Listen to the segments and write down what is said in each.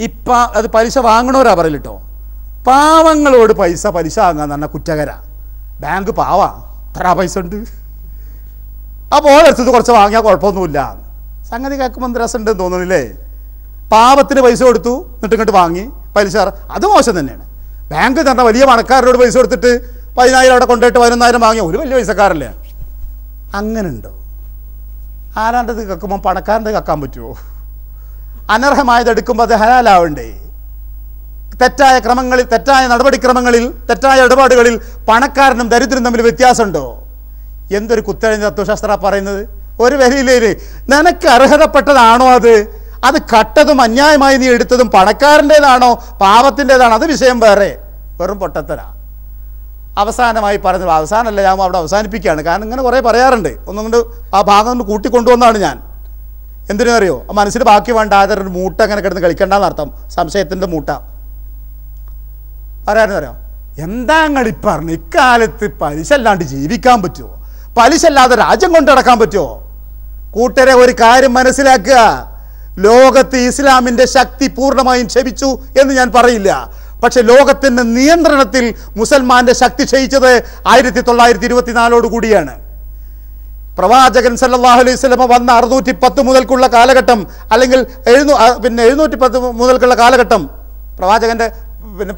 ഇപ്പം അത് പലിശ വാങ്ങണവരാ പറയില്ലോ. പാവങ്ങളോട് പലിശ വാങ്ങാന്ന് പറഞ്ഞാൽ കുറ്റകര. ബാങ്ക് പാവാ, തരാ പൈസ ഉണ്ട്, അപ്പോൾ ഓരോരുത്തത് കുറച്ച് വാങ്ങിയാൽ കുഴപ്പമൊന്നുമില്ല. സംഗതി കേൾക്കുമ്പോൾ രസമുണ്ടെന്ന് തോന്നുന്നില്ലേ? പാവത്തിന് പൈസ കൊടുത്തു, എന്നിട്ട് ഇങ്ങോട്ട് വാങ്ങി പലിശ, അത് മോശം തന്നെയാണ്. ബാങ്ക് തന്നെ വലിയ പണക്കാരോട് പൈസ കൊടുത്തിട്ട് 10,000 അവിടെ കൊണ്ടുപോയിട്ട് 11,000 വാങ്ങിയ ഒരു വലിയ പൈസക്കാരല്ലേ? അങ്ങനെ ഉണ്ടോ? ആരാണ്ടത് കക്കുമ്പോൾ പണക്കാരൻ്റെ കക്കാൻ പറ്റുമോ? അനർഹമായത് എടുക്കുമ്പോൾ അത് ഹലാലാവണ്ടേ? തെറ്റായ ക്രമങ്ങളിൽ, തെറ്റായ നടപടിക്രമങ്ങളിൽ, തെറ്റായ ഇടപാടുകളിൽ പണക്കാരനും ദരിദ്രനും തമ്മിൽ വ്യത്യാസമുണ്ടോ? എന്തൊരു കുത്തഴിഞ്ഞ തത്വശാസ്ത്ര പറയുന്നത്. ഒരു വരിയിലേ നിനക്ക് അർഹതപ്പെട്ടതാണോ അത് കട്ടതും അന്യായമായി നീ എടുത്തതും പണക്കാരൻ്റേതാണോ പാവത്തിൻ്റെതാണോ? അത് വിഷയം വേറെ, വെറും പൊട്ടത്തരാ. അവസാനമായി പറഞ്ഞത്, അവസാനമല്ല, ഞാൻ അവിടെ അവസാനിപ്പിക്കുകയാണ്. കാരണം ഇങ്ങനെ കുറേ പറയാറുണ്ട്. ഒന്നും കൊണ്ട് ആ ഭാഗം കൊണ്ട് കൂട്ടിക്കൊണ്ടുവന്നാണ് ഞാൻ. എന്തിനറിയോ? മനസ്സിൽ ബാക്കി വേണ്ട ആദരൊരു മൂട്ട അങ്ങനെ കിടന്ന് കളിക്കണ്ടെന്നർത്ഥം. സംശയത്തിൻ്റെ മൂട്ട പറയാനെന്നറിയോ? എന്താ ങ്ങളി പറഞ്ഞു, ഇക്കാലത്ത് പലിശ അല്ലാണ്ട് ജീവിക്കാൻ പറ്റുമോ? പലിശ അല്ലാതെ രാജ്യം കൊണ്ട് നടക്കാൻ പറ്റുമോ? കൂട്ടരെ ഒരു കാര്യം മനസ്സിലാക്കുക, ലോകത്ത് ഇസ്ലാമിൻ്റെ ശക്തി പൂർണ്ണമായും ക്ഷയിച്ചു എന്ന് ഞാൻ പറയില്ല. പക്ഷെ ലോകത്തിൻ്റെ നിയന്ത്രണത്തിൽ മുസൽമാന്റെ ശക്തി ക്ഷയിച്ചത് 1924 കൂടിയാണ്. പ്രവാചകൻ സല്ലല്ലാഹു അലൈഹി വസല്ലം വന്ന 610 മുതൽക്കുള്ള കാലഘട്ടം, അല്ലെങ്കിൽ 710 മുതൽക്കുള്ള കാലഘട്ടം, പ്രവാചകന്റെ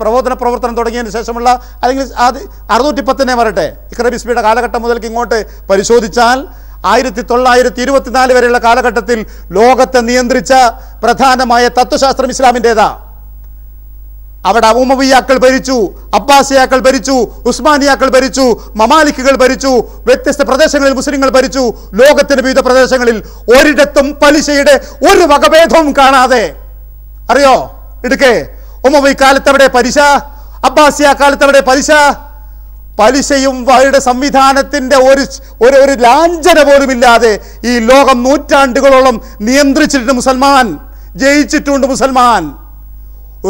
പ്രബോധന പ്രവർത്തനം തുടങ്ങിയതിന് ശേഷമുള്ള, അല്ലെങ്കിൽ 610 വരട്ടെ, ഇഖ്റ ബിസ്മിയുടെ കാലഘട്ടം മുതൽക്ക് ഇങ്ങോട്ട് പരിശോധിച്ചാൽ 1924 വരെയുള്ള കാലഘട്ടത്തിൽ ലോകത്തെ നിയന്ത്രിച്ച പ്രധാനമായ തത്വശാസ്ത്രം ഇസ്ലാമിൻ്റെതാ. അവിടെ ഉമവിയാക്കൾ ഭരിച്ചു, അബ്ബാസിയാക്കൾ ഭരിച്ചു, ഉസ്മാനിയാക്കൾ ഭരിച്ചു, മമാലിക്കുകൾ ഭരിച്ചു, വ്യത്യസ്ത പ്രദേശങ്ങളിൽ മുസ്ലിങ്ങൾ ഭരിച്ചു. ലോകത്തിന്റെ വിവിധ പ്രദേശങ്ങളിൽ ഒരിടത്തും പലിശയുടെ ഒരു വകഭേദവും കാണാതെ, അറിയോ ഇടുക്കേ, ഉമവി കാലത്തവിടെ പലിശ, അബ്ബാസിയ കാലത്തവിടെ പലിശ. പലിശയും അവരുടെ സംവിധാനത്തിന്റെ ഒരു ലാഞ്ചന പോലുമില്ലാതെ ഈ ലോകം നൂറ്റാണ്ടുകളോളം നിയന്ത്രിച്ചിട്ടുണ്ട് മുസൽമാൻ, ജയിച്ചിട്ടുണ്ട് മുസൽമാൻ.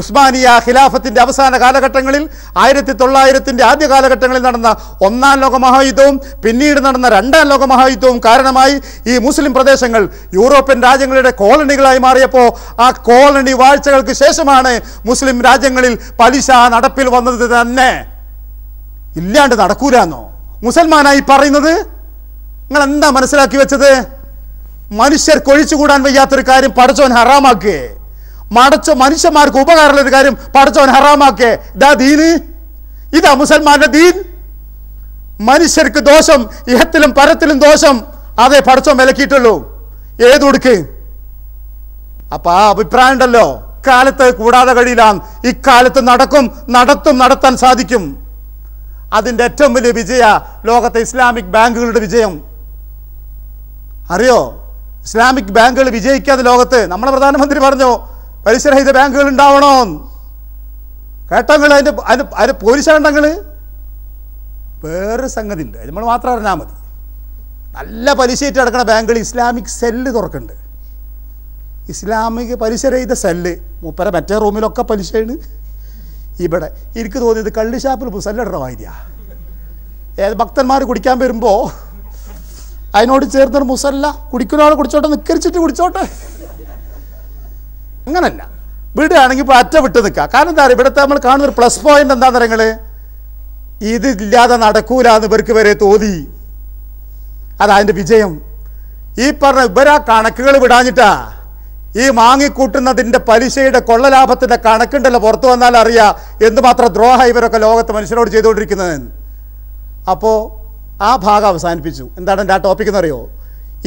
ഉസ്മാനിയ ഖിലാഫത്തിന്റെ അവസാന കാലഘട്ടങ്ങളിൽ, 1900 ആദ്യ കാലഘട്ടങ്ങളിൽ നടന്ന 1-ാം ലോക മഹായുദ്ധവും പിന്നീട് നടന്ന 2-ാം ലോക മഹായുദ്ധവും കാരണമായി ഈ മുസ്ലിം പ്രദേശങ്ങൾ യൂറോപ്യൻ രാജ്യങ്ങളുടെ കോളനികളായി മാറിയപ്പോൾ ആ കോളനി വാഴ്ചകൾക്ക് ശേഷമാണ് മുസ്ലിം രാജ്യങ്ങളിൽ പലിശ നടപ്പിൽ വന്നത് തന്നെ. ഇല്ലാണ്ട് നടക്കൂലെന്നോ മുസൽമാനായി പറയുന്നത്? നിങ്ങൾ എന്താ മനസ്സിലാക്കി വെച്ചത്? മനുഷ്യർക്ക് ഒഴിച്ചുകൂടാൻ വയ്യാത്തൊരു കാര്യം പടച്ചോൻ ഹറാമാക്കേ, മനുഷ്യന്മാർക്ക് ഉപകാരമുള്ള ഒരു കാര്യം പടച്ചോൻ ഹറാമാക്കേ. ഇതാ ദീന്, ഇതാ മുസൽമാന്റെ ദീൻ. മനുഷ്യർക്ക് ദോഷം, ഇഹത്തിലും പരത്തിലും ദോഷം, അതേ പടച്ചോൻ വിലക്കിയിട്ടുള്ളൂ. ഏതൊടുക്ക്? അപ്പൊ ആ അഭിപ്രായം ഉണ്ടല്ലോ, കാലത്ത് കൂടാതെ കഴിയില്ല, ഇക്കാലത്ത് നടത്താൻ സാധിക്കും. അതിൻ്റെ ഏറ്റവും വലിയ വിജയ ലോകത്തെ ഇസ്ലാമിക് ബാങ്കുകളുടെ വിജയം. അറിയോ, ഇസ്ലാമിക് ബാങ്കുകൾ വിജയിക്കാതെ ലോകത്ത്, നമ്മുടെ പ്രധാനമന്ത്രി പറഞ്ഞു പലിശരഹിത ബാങ്കുകൾ ഉണ്ടാവണോ കേട്ടങ്ങൾ. അതിൻ്റെ പോലീസുണ്ടെങ്കിൽ വേറൊരു സംഗതി ഉണ്ട്, നമ്മൾ മാത്രം അറിഞ്ഞാൽ മതി. നല്ല പലിശയായിട്ട് നടക്കുന്ന ബാങ്കുകൾ ഇസ്ലാമിക് സെല്ല് തുറക്കുന്നുണ്ട്. ഇസ്ലാമിക് പലിശരഹിത സെല്ല്. മൂപ്പര മറ്റേ റൂമിലൊക്കെ പലിശയാണ്. ഇവിടെ എനിക്ക് തോന്നിയത് കള്ളി ഷാപ്പിൽ മുസല്ലിടണ മാതിരിയാ. ഭക്തന്മാർ കുടിക്കാൻ വരുമ്പോൾ അതിനോട് ചേർന്നൊരു മുസല്ല, കുടിക്കുന്ന ആൾ കുടിച്ചോട്ടെ, നിക്കരിച്ചിട്ട് കുടിച്ചോട്ടെ. അങ്ങനല്ല, വിടുകയാണെങ്കിൽ ഇപ്പോൾ അറ്റ വിട്ട് നിൽക്കുക. കാരണം എന്താ പറയുക, ഇവിടുത്തെ നമ്മൾ കാണുന്നൊരു പ്ലസ് പോയിന്റ് എന്താ നിങ്ങൾ, ഇതില്ലാതെ നടക്കൂല എന്ന് ഇവർക്ക് വരെ തോന്നി. അതതിൻ്റെ വിജയം. ഈ പറഞ്ഞ ഇവരാ കണക്കുകൾ വിടാഞ്ഞിട്ടാ. ഈ വാങ്ങിക്കൂട്ടുന്നതിൻ്റെ പലിശയുടെ കൊള്ളലാഭത്തിൻ്റെ കണക്കുണ്ടല്ലോ, പുറത്തു വന്നാൽ അറിയാം എന്തുമാത്രം ദ്രോഹ ഇവരൊക്കെ ലോകത്ത് മനുഷ്യരോട് ചെയ്തുകൊണ്ടിരിക്കുന്നത്. അപ്പോൾ ആ ഭാഗം അവസാനിപ്പിച്ചു. എന്താണ് എൻ്റെ ആ ടോപ്പിക് എന്നറിയോ?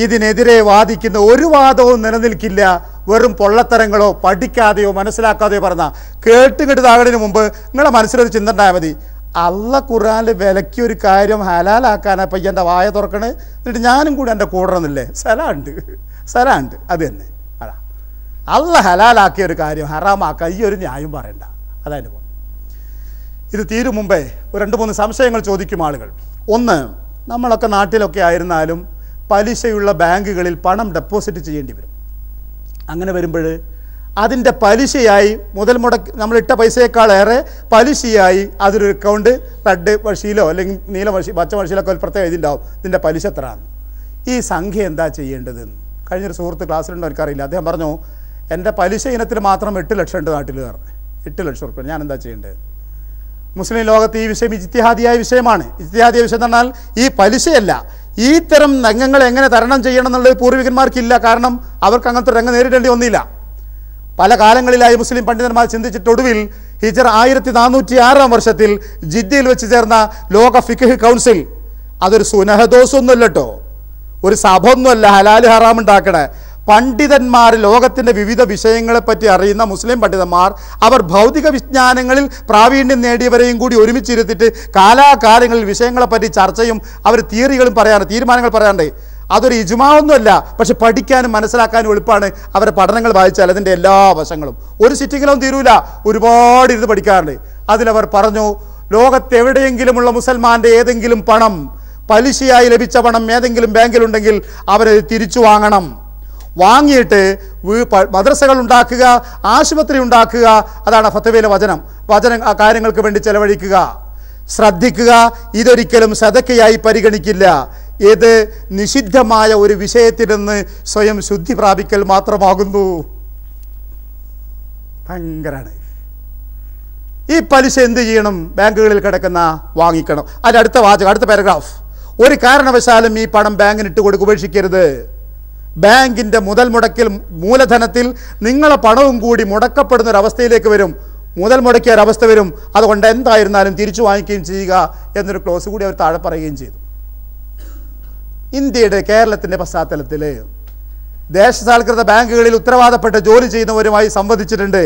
ഇതിനെതിരെ വാദിക്കുന്ന ഒരു വാദവും നിലനിൽക്കില്ല. വെറും പൊള്ളത്തരങ്ങളോ പഠിക്കാതെയോ മനസ്സിലാക്കാതെയോ പറഞ്ഞാൽ കേട്ടുകെട്ടുതാകണതിന് മുമ്പ് നിങ്ങളെ മനസ്സിലൊരു ചിന്ത ഉണ്ടായാൽ മതി. അള്ളാഹ് ഖുർആനിൽ വിലക്കിയൊരു കാര്യം ഹലാലാക്കാനാ പയ്യ എൻ്റെ വായ തുറക്കണേ, എന്നിട്ട് ഞാനും കൂടി എൻ്റെ കൂടണമെന്നില്ലേ? സലാണ്ട് അത് തന്നെ. അതാ അള്ളാഹ് ഹലാലാക്കിയ ഒരു കാര്യം ഹറാമാക്കാൻ ഈ ഒരു ന്യായം പറയണ്ട. അതായത് ഇത് തീരും മുമ്പേ 2-3 സംശയങ്ങൾ ചോദിക്കും ആളുകൾ. ഒന്ന്, നമ്മളൊക്കെ നാട്ടിലൊക്കെ ആയിരുന്നാലും പലിശയുള്ള ബാങ്കുകളിൽ പണം ഡെപ്പോസിറ്റ് ചെയ്യേണ്ടി വരും. അങ്ങനെ വരുമ്പോൾ അതിൻ്റെ പലിശയായി മുതൽ മുടക്കി നമ്മളിട്ട പൈസയേക്കാളേറെ പലിശയായി അതിലൊരു അക്കൗണ്ട് റെഡ് വഴിയിലോ അല്ലെങ്കിൽ നീല വഴി പച്ച വഴിയിലൊക്കെ ഒരു പ്രത്യേക ഇതിണ്ടാവും, ഇതിൻ്റെ പലിശ എത്രയാണ്. ഈ സംഖ്യ എന്താ ചെയ്യേണ്ടതെന്ന് കഴിഞ്ഞൊരു സുഹൃത്ത് ക്ലാസ്സിലുണ്ടോ എനിക്കറിയില്ല. അദ്ദേഹം പറഞ്ഞു, എൻ്റെ പലിശ ഇനത്തിൽ മാത്രം 8 ലക്ഷം ഉണ്ട് നാട്ടിൽ കയറുന്നത്. 8 ലക്ഷം റുപ്യ. ഞാൻ എന്താ ചെയ്യേണ്ടത്? മുസ്ലിം ലോകത്ത് ഈ വിഷയം ഇജ്തിഹാദിയായ വിഷയമാണ്. ഇജ്തിഹാദിയ വിഷയം എന്ന് പറഞ്ഞാൽ ഈ പലിശയല്ല, ഈ തരം രംഗങ്ങൾ എങ്ങനെ തരണം ചെയ്യണം എന്നുള്ളത് പൂർവികന്മാർക്കില്ല. കാരണം അവർക്ക് അങ്ങനത്തെ രംഗം നേരിടേണ്ടി വന്നില്ല. പല കാലങ്ങളിലായി മുസ്ലിം പണ്ഡിതന്മാർ ചിന്തിച്ചിട്ടൊടുവിൽ ഹിജറ 1406 വർഷത്തിൽ ജിദ്ദയിൽ വെച്ച് ചേർന്ന ലോക ഫിഖ് കൗൺസിൽ, അതൊരു സുനഹദോസൊന്നുമല്ല കേട്ടോ, ഒരു സഭ ഒന്നുമല്ല ഹലാല് ഹറാം ഉണ്ടാക്കണേ. പണ്ഡിതന്മാർ, ലോകത്തിൻ്റെ വിവിധ വിഷയങ്ങളെപ്പറ്റി അറിയുന്ന മുസ്ലിം പണ്ഡിതന്മാർ, അവർ ഭൗതിക വിജ്ഞാനങ്ങളിൽ പ്രാവീണ്യം നേടിയവരെയും കൂടി ഒരുമിച്ചിരുത്തിയിട്ട് കാലാകാലങ്ങളിൽ വിഷയങ്ങളെപ്പറ്റി ചർച്ചയും അവർ തിയറികളും പറയാറുണ്ട്, തീരുമാനങ്ങൾ പറയാറുണ്ട്. അതൊരു ഇജ്മാഒന്നുമല്ല, പക്ഷെ പഠിക്കാനും മനസ്സിലാക്കാനും എളുപ്പമാണ്. അവരുടെ പഠനങ്ങൾ വായിച്ചാൽ അതിൻ്റെ എല്ലാ വശങ്ങളും ഒരു സിറ്റിങ്ങിലും തീരൂല, ഒരുപാട് ഇരുന്ന് പഠിക്കാറുണ്ട്. അതിലവർ പറഞ്ഞു, ലോകത്തെവിടെയെങ്കിലുമുള്ള മുസൽമാൻ്റെ ഏതെങ്കിലും പണം, പലിശയായി ലഭിച്ച പണം ഏതെങ്കിലും ബാങ്കിലുണ്ടെങ്കിൽ അവരത് തിരിച്ചു വാങ്ങണം. വാങ്ങിയിട്ട് മദ്രസകൾ ഉണ്ടാക്കുക, ആശുപത്രി ഉണ്ടാക്കുക, അതാണ് ഫത്വയിലെ വചനം. ആ കാര്യങ്ങൾക്ക് വേണ്ടി ചെലവഴിക്കുക. ശ്രദ്ധിക്കുക, ഇതൊരിക്കലും സദക്കയായി പരിഗണിക്കില്ല. ഇത് നിഷിദ്ധമായ ഒരു വിഷയത്തിൽ നിന്ന് സ്വയം ശുദ്ധി പ്രാപിക്കൽ മാത്രമാകുന്നു. ഭയങ്കരാണ്. ഈ പലിശ എന്ത് ചെയ്യണം? ബാങ്കുകളിൽ കിടക്കുന്ന വാങ്ങിക്കണം. അതിൻ്റെ അടുത്ത വാചകം, അടുത്ത പാരഗ്രാഫ്, ഒരു കാരണവശാലും ഈ പണം ബാങ്കിന് ഇട്ട് കൊടുക്കുക, ഉപേക്ഷിക്കരുത്. ബാങ്കിൻ്റെ മുതൽ മുടക്കിൽ മൂലധനത്തിൽ നിങ്ങളെ പണവും കൂടി മുടക്കപ്പെടുന്ന ഒരവസ്ഥയിലേക്ക് വരും, മുതൽ മുടക്കിയ ഒരവസ്ഥ വരും. അതുകൊണ്ട് എന്തായിരുന്നാലും തിരിച്ചു വാങ്ങിക്കുകയും ചെയ്യുക എന്നൊരു ക്ലോസ് കൂടി അവർ താഴെ പറയുകയും ചെയ്തു. ഇന്ത്യയുടെ, കേരളത്തിൻ്റെ പശ്ചാത്തലത്തിൽ ദേശസാൽകൃത ബാങ്കുകളിൽ ഉത്തരവാദപ്പെട്ട ജോലി ചെയ്യുന്നവരുമായി സംവദിച്ചിട്ടുണ്ട്.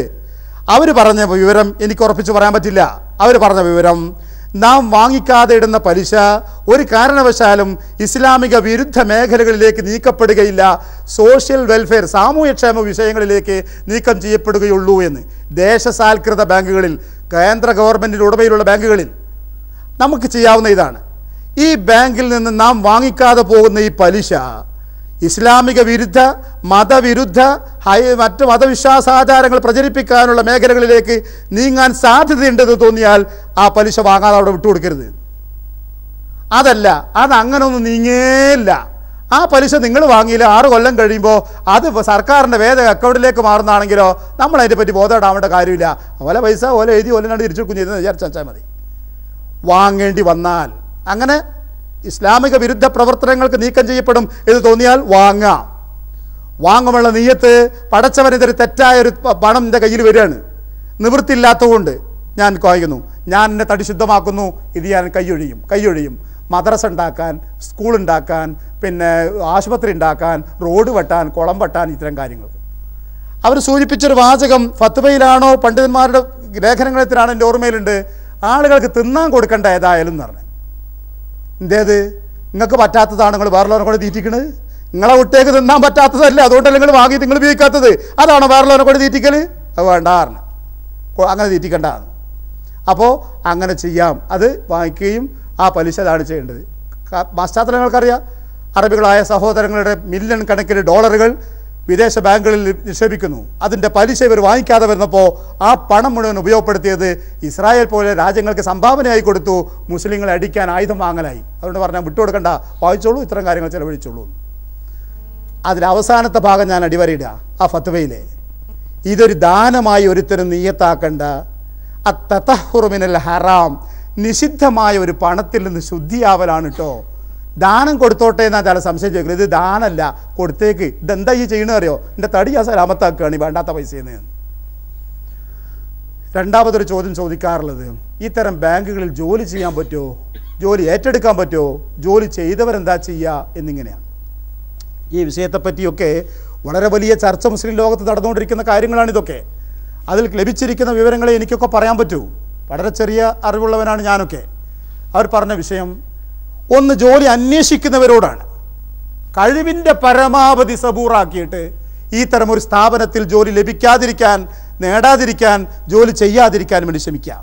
അവർ പറഞ്ഞ വിവരം എനിക്ക് ഉറപ്പിച്ച് പറയാൻ പറ്റില്ല. അവർ പറഞ്ഞ വിവരം, നാം വാങ്ങിക്കാതെ ഇടുന്ന പലിശ ഒരു കാരണവശാലും ഇസ്ലാമിക വിരുദ്ധ മേഖലകളിലേക്ക് നീക്കപ്പെടുകയില്ല, സോഷ്യൽ വെൽഫെയർ, സാമൂഹ്യക്ഷേമ വിഷയങ്ങളിലേക്ക് നീക്കം ചെയ്യപ്പെടുകയുള്ളൂ എന്ന്. ദേശസാൽകൃത ബാങ്കുകളിൽ, കേന്ദ്ര ഗവൺമെൻറ്റിൻ്റെ ഉടമയിലുള്ള ബാങ്കുകളിൽ നമുക്ക് ചെയ്യാവുന്ന ഇതാണ്. ഈ ബാങ്കിൽ നിന്ന് നാം വാങ്ങിക്കാതെ പോകുന്ന ഈ പലിശ ഇസ്ലാമിക വിരുദ്ധ, മതവിരുദ്ധ, മറ്റ് മതവിശ്വാസാചാരങ്ങൾ പ്രചരിപ്പിക്കാനുള്ള മേഖലകളിലേക്ക് നീങ്ങാൻ സാധ്യതയുണ്ടെന്ന് തോന്നിയാൽ ആ പലിശ വാങ്ങാതെ അവിടെ വിട്ടുകൊടുക്കരുത്. അതല്ല, അതങ്ങനൊന്നും നീങ്ങേയില്ല. ആ പലിശ നിങ്ങൾ വാങ്ങിയില്ല, 6 കൊല്ലം കഴിയുമ്പോൾ അത് സർക്കാരിൻ്റെ വേദ അക്കൗണ്ടിലേക്ക് മാറുന്നതാണെങ്കിലോ നമ്മൾ അതിനെപ്പറ്റി ബോധപ്പെടാവേണ്ട കാര്യമില്ല. ഓലെ പൈസ ഓലെ എഴുതി ഓലെന്നാണ്ട് തിരിച്ചു കൊടുക്കുന്നതെന്ന് വിചാരിച്ചാൽ മതി. വാങ്ങേണ്ടി വന്നാൽ, അങ്ങനെ ഇസ്ലാമിക വിരുദ്ധ പ്രവർത്തനങ്ങൾക്ക് നീക്കം ചെയ്യപ്പെടും എന്ന് തോന്നിയാൽ വാങ്ങാം. വാങ്ങുമുള്ള നീയത്ത്, പടച്ചവനിതൊരു തെറ്റായൊരു പണം എൻ്റെ കയ്യിൽ വരികയാണ്, നിവൃത്തിയില്ലാത്തതുകൊണ്ട് ഞാൻ വായിക്കുന്നു, ഞാൻ എന്നെ തടി ശുദ്ധമാക്കുന്നു, ഇത് ഞാൻ കൈയൊഴിയും. മദ്രസ ഉണ്ടാക്കാൻ, സ്കൂൾ ഉണ്ടാക്കാൻ, പിന്നെ ആശുപത്രി ഉണ്ടാക്കാൻ, റോഡ് വെട്ടാൻ, കുളം വെട്ടാൻ, ഇത്തരം കാര്യങ്ങൾക്ക്. അവർ സൂചിപ്പിച്ചൊരു വാചകം ഫത്വയിലാണോ പണ്ഡിതന്മാരുടെ ലേഖനങ്ങളെത്തിനാണ് എൻ്റെ ഓർമ്മയിലുണ്ട്, ആളുകൾക്ക് തിന്നാൻ കൊടുക്കേണ്ട ഏതായാലും എന്ന് പറഞ്ഞു. എന്തേത്? നിങ്ങൾക്ക് പറ്റാത്തതാണ് നിങ്ങൾ വേറെയുള്ളവരെ കൊണ്ട് തീറ്റിക്കണത്. നിങ്ങളെ കുട്ടികൾക്ക് തിന്നാൻ പറ്റാത്തതല്ല, അതുകൊണ്ടല്ല നിങ്ങൾ വാങ്ങി നിങ്ങൾ ഉപയോഗിക്കാത്തത്. അതാണോ വേറെയുള്ളവരെ കൊണ്ട് തീറ്റിക്കൽ? അത് വേണ്ടാറിന്, അങ്ങനെ തീറ്റിക്കണ്ടാന്ന്. അപ്പോൾ അങ്ങനെ ചെയ്യാം, അത് വാങ്ങിക്കുകയും ആ പലിശ അതാണ് ചെയ്യേണ്ടത്. പശ്ചാത്തലങ്ങൾക്കറിയാം, അറബികളായ സഹോദരങ്ങളുടെ മില്യൺ കണക്കിന് ഡോളറുകൾ വിദേശ ബാങ്കുകളിൽ നിക്ഷേപിക്കുന്നു. അതിൻ്റെ പലിശ ഇവർ വാങ്ങിക്കാതെ വരുന്നപ്പോൾ ആ പണം മുഴുവൻ ഉപയോഗപ്പെടുത്തിയത് ഇസ്രായേൽ പോലെ രാജ്യങ്ങൾക്ക് സംഭാവനയായി കൊടുത്തു, മുസ്ലിങ്ങളെ അടിക്കാൻ ആയുധം വാങ്ങലായി. അതുകൊണ്ട് പറഞ്ഞാൽ വിട്ടുകൊടുക്കണ്ട, വായിച്ചോളൂ, ഇത്തരം കാര്യങ്ങൾ ചെലവഴിച്ചോളൂ. അതിൽ അവസാനത്തെ ഭാഗം ഞാൻ അടിവരയിടുക, ആ ഫത്വയിലെ, ഇതൊരു ദാനമായി ഒരുത്തരും നീയത്താക്കേണ്ട, അത്തതഹുറു മിനൽ ഹറാം, നിഷിദ്ധമായ ഒരു പണത്തിൽ നിന്ന് ശുദ്ധിയാവലാണ് കേട്ടോ. ദാനം കൊടുത്തോട്ടെ എന്നാൽ ചില സംശയം ചോദിക്കുന്നത്, ഇത് ദാനമല്ല, കൊടുത്തേക്ക്, ഇതെന്താ ഈ ചെയ്യണമെന്ന് അറിയോ, എൻ്റെ തടി ആ സലാമത്താക്കുകയാണ് ഈ വേണ്ടാത്ത പൈസയെന്ന്. രണ്ടാമതൊരു ചോദ്യം ചോദിക്കാറുള്ളത്, ഇത്തരം ബാങ്കുകളിൽ ജോലി ചെയ്യാൻ പറ്റുമോ, ജോലി ഏറ്റെടുക്കാൻ പറ്റുമോ, ജോലി ചെയ്തവരെന്താ ചെയ്യുക എന്നിങ്ങനെയാണ്. ഈ വിഷയത്തെപ്പറ്റിയൊക്കെ വളരെ വലിയ ചർച്ച മുസ്ലിം ലോകത്ത് നടന്നുകൊണ്ടിരിക്കുന്ന കാര്യങ്ങളാണിതൊക്കെ. അതിൽ ലഭിച്ചിരിക്കുന്ന വിവരങ്ങളെ എനിക്കൊക്കെ പറയാൻ പറ്റൂ, വളരെ ചെറിയ അറിവുള്ളവനാണ് ഞാനൊക്കെ. അവർ പറഞ്ഞ വിഷയം, ഒന്ന് ജോലി അന്വേഷിക്കുന്നവരോടാണ്. കഴിവിൻ്റെ പരമാവധി സബൂറാക്കിയിട്ട് ഈ തരം ഒരു സ്ഥാപനത്തിൽ ജോലി ലഭിക്കാതിരിക്കാൻ, നേടാതിരിക്കാൻ, ജോലി ചെയ്യാതിരിക്കാൻ വേണ്ടി ശ്രമിക്കുക.